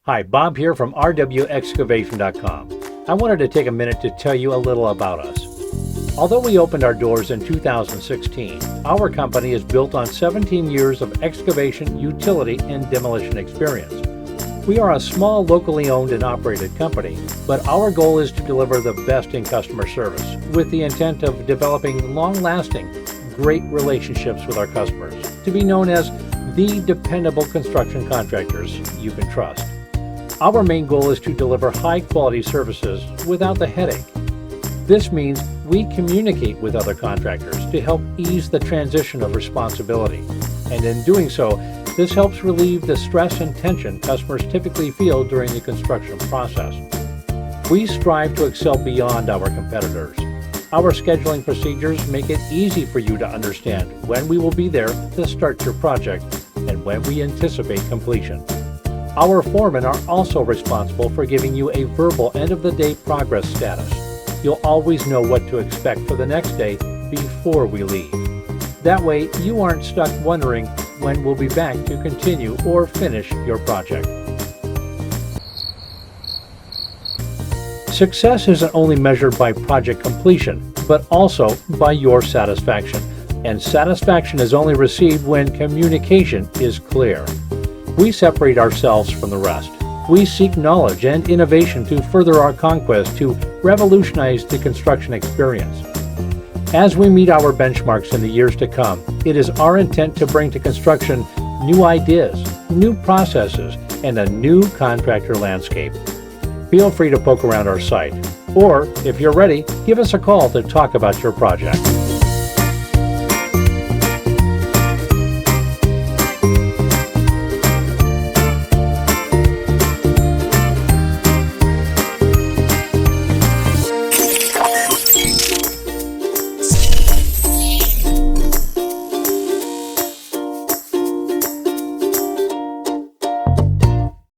Hi, Bob here from rwexcavation.com. I wanted to take a minute to tell you a little about us. Although we opened our doors in 2016, our company is built on 17 years of excavation, utility, and demolition experience. We are a small, locally owned and operated company, but our goal is to deliver the best in customer service with the intent of developing long-lasting, great relationships with our customers, to be known as the dependable construction contractors you can trust. Our main goal is to deliver high-quality services without the headache. This means we communicate with other contractors to help ease the transition of responsibility. And in doing so, this helps relieve the stress and tension customers typically feel during the construction process. We strive to excel beyond our competitors. Our scheduling procedures make it easy for you to understand when we will be there to start your project and when we anticipate completion. Our foremen are also responsible for giving you a verbal end-of-the-day progress status. You'll always know what to expect for the next day before we leave. That way, you aren't stuck wondering when we'll be back to continue or finish your project. Success isn't only measured by project completion, but also by your satisfaction. And satisfaction is only received when communication is clear. We separate ourselves from the rest. We seek knowledge and innovation to further our conquest to revolutionize the construction experience. As we meet our benchmarks in the years to come, it is our intent to bring to construction new ideas, new processes, and a new contractor landscape. Feel free to poke around our site, or if you're ready, give us a call to talk about your project.